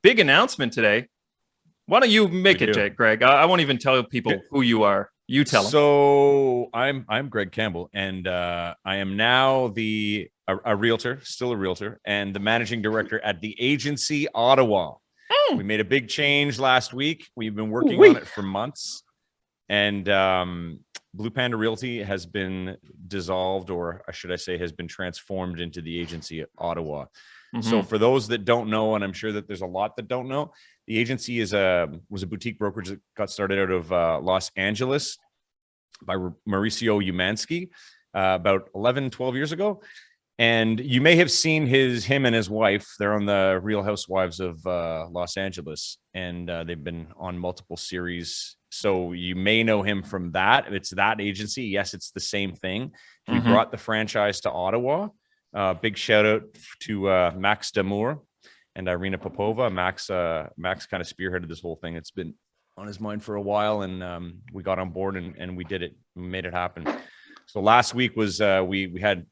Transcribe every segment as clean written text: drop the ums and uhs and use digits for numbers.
big announcement today. Why don't you make it, Jake, Greg? I won't even tell people who you are. You tell them. So I'm Greg Campbell, and I am now a realtor, still a realtor, and the managing director at the agency Ottawa. We made a big change last week. We've been working on it for months, and Blue Panda Realty has been dissolved, or should I say, has been transformed into the agency Ottawa. So for those that don't know, and I'm sure that there's a lot that don't know, the agency was a boutique brokerage that got started out of Los Angeles by Mauricio Umansky about 11, 12 years ago. And you may have seen him and his wife. They're on the Real Housewives of Los Angeles, and they've been on multiple series. So you may know him from that. It's that agency. Yes, it's the same thing. We brought the franchise to Ottawa. Big shout out to Max Damour and Irina Popova. Max kind of spearheaded this whole thing. It's been on his mind for a while, and we got on board and we did it. We made it happen. So last week was we had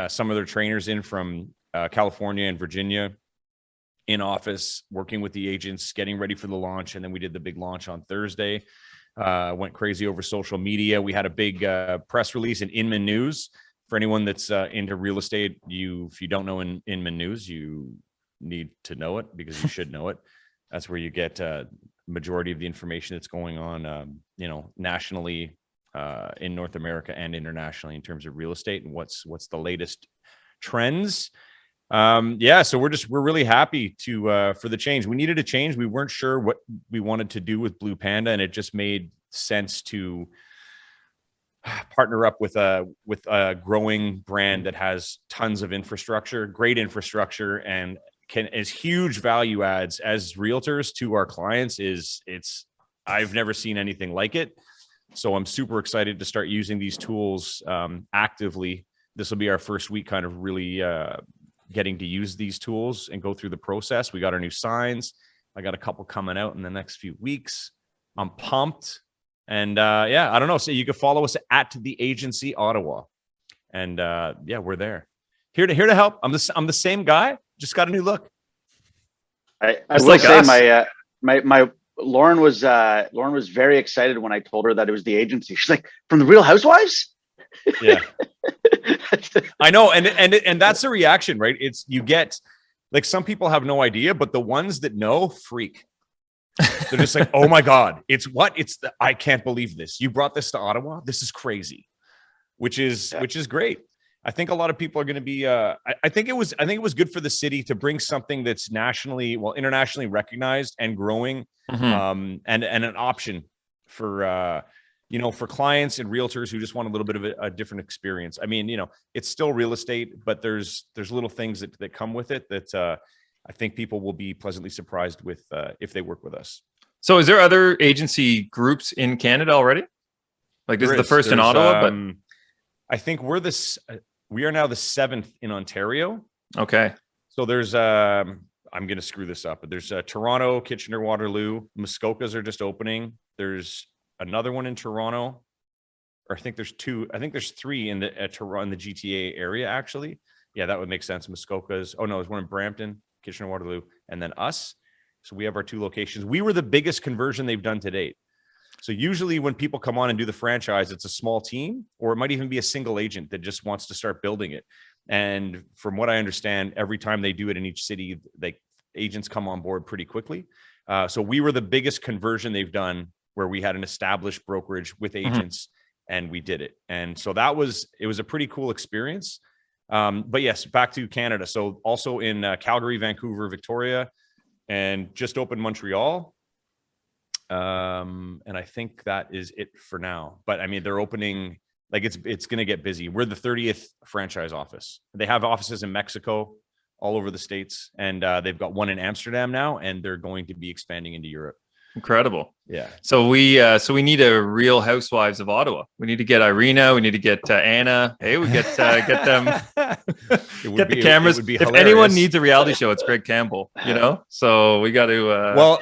some of their trainers in from California and Virginia in office, working with the agents, getting ready for the launch. And then we did the big launch on Thursday. Went crazy over social media. We had a big press release in Inman News. For anyone that's into real estate, if you don't know Inman News, you need to know it because you should know it. That's where you get majority of the information that's going on, nationally, in North America and internationally in terms of real estate and what's the latest trends. So we're really happy for the change. We needed a change. We weren't sure what we wanted to do with Blue Panda, and it just made sense to partner up with a growing brand that has tons of infrastructure, great infrastructure, and is huge value adds as realtors to our clients. I've never seen anything like it. So I'm super excited to start using these tools actively. This will be our first week kind of really getting to use these tools and go through the process. We got our new signs. I got a couple coming out in the next few weeks. I'm pumped. And I don't know. So you can follow us at the agency Ottawa. And we're there. Here to help. I'm the same guy, just got a new look. I will say my Lauren was very excited when I told her that it was the agency. She's like, from the Real Housewives? Yeah. I know. And that's the reaction, right? You get like, some people have no idea, but the ones that know freak. They're just like, oh my God, I can't believe this. You brought this to Ottawa. This is crazy, which is great. I think a lot of people are going to be, I think it was good for the city to bring something that's internationally recognized and growing, and an option for, for clients and realtors who just want a little bit of a different experience. I mean, it's still real estate, but there's little things that come with it that, I think people will be pleasantly surprised with if they work with us. So is there other agency groups in Canada already? Like this is the first in Ottawa, but I think we are now the 7th in Ontario. Okay. So there's I'm going to screw this up, but there's Toronto, Kitchener, Waterloo, Muskokas are just opening. There's another one in Toronto, or I think there's 2. I think there's 3 in the Toronto, in the GTA area, actually. Yeah, that would make sense. Muskokas. Oh no, there's one in Brampton, Kitchener, Waterloo, and then us. So we have our 2 locations. We were the biggest conversion they've done to date. So usually when people come on and do the franchise, it's a small team, or it might even be a single agent that just wants to start building it. And from what I understand, every time they do it in each city, agents come on board pretty quickly. So we were the biggest conversion they've done, where we had an established brokerage with agents, and we did it. And so it was a pretty cool experience. But yes, back to Canada. So also in Calgary, Vancouver, Victoria, and just opened Montreal. And I think that is it for now. But I mean, they're opening, like it's going to get busy. We're the 30th franchise office. They have offices in Mexico, all over the States, and they've got one in Amsterdam now, and they're going to be expanding into Europe. Incredible. Yeah. So we need a Real Housewives of Ottawa. We need to get Irina. We need to get Anna. Hey, we get them. Get the cameras. If hilarious. Anyone needs a reality show, it's Greg Campbell. So we got to. Well,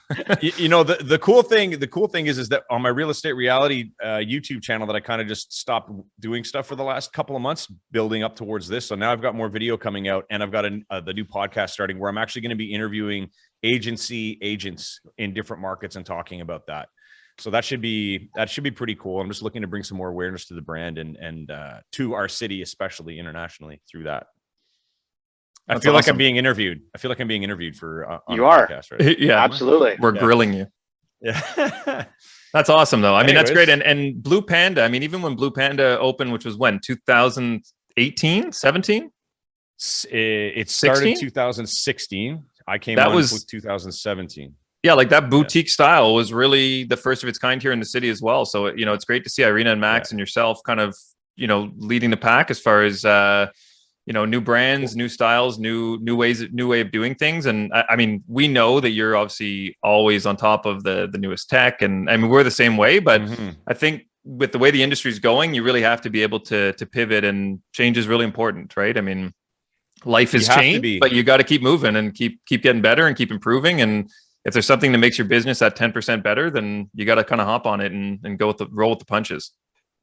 the cool thing is that on my real estate reality YouTube channel that I kind of just stopped doing stuff for the last couple of months, building up towards this. So now I've got more video coming out, and I've got the new podcast starting where I'm actually going to be interviewing agency agents in different markets and talking about that. So that should be pretty cool. I'm just looking to bring some more awareness to the brand and to our city, especially internationally, through that. I feel like I'm being interviewed. I feel like I'm being interviewed for on you are podcast, right? Yeah, absolutely. We're grilling you. Yeah. That's awesome though. I mean, that's great. Anyways. And Blue Panda, I mean, even when Blue Panda opened, which was when, 2018, 17? It started 2016. I came on with 2017. Yeah, like that boutique style was really the first of its kind here in the city as well. So, you know, it's great to see Irina and Max and yourself kind of, you know, leading the pack as far as, you know, new brands, new styles, new ways, new way of doing things. And I mean, we know that you're obviously always on top of the newest tech, and I mean, we're the same way, but I think with the way the industry is going, you really have to be able to pivot, and change is really important, right? I mean, life has changed, but you got to keep moving and keep getting better and keep improving. And if there's something that makes your business at 10% better, then you got to kind of hop on it and roll with the punches.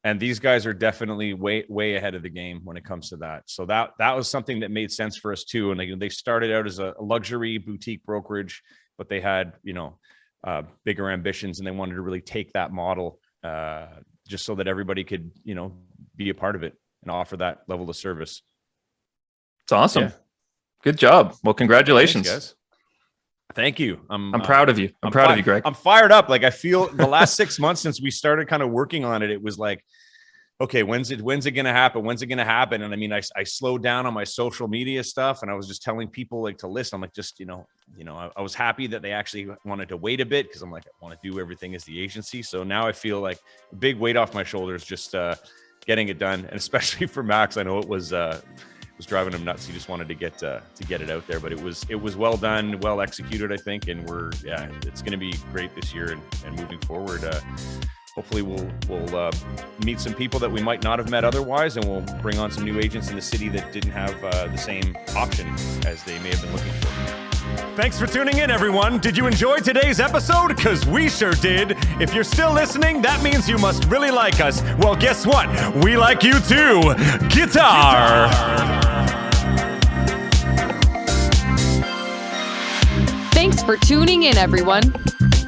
And these guys are definitely way ahead of the game when it comes to that. So that was something that made sense for us too. And they started out as a luxury boutique brokerage, but they had, you know, bigger ambitions, and they wanted to really take that model just so that everybody could, you know, be a part of it and offer that level of service. It's awesome. Yeah. Good job. Well, congratulations. Thanks, guys. Thank you. I'm proud of you. I'm proud of you, Greg. I'm fired up. Like, I feel the last 6 months since we started kind of working on it, it was like, okay, when's it going to happen? When's it going to happen? And I mean, I slowed down on my social media stuff, and I was just telling people like to listen. I'm like, just, you know, I was happy that they actually wanted to wait a bit, because I'm like, I want to do everything as the agency. So now I feel like a big weight off my shoulders, just getting it done. And especially for Max, I know it was driving him nuts. He just wanted to get it out there, but it was well done, well executed, I think. And it's going to be great this year and moving forward. Hopefully we'll meet some people that we might not have met otherwise, and we'll bring on some new agents in the city that didn't have the same option as they may have been looking for. Thanks for tuning in, everyone. Did you enjoy today's episode? Because we sure did. If you're still listening, that means you must really like us. Well, guess what? We like you too. Guitar. Thanks for tuning in, everyone.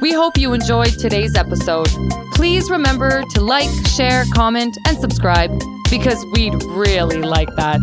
We hope you enjoyed today's episode. Please remember to like, share, comment, and subscribe, because we'd really like that.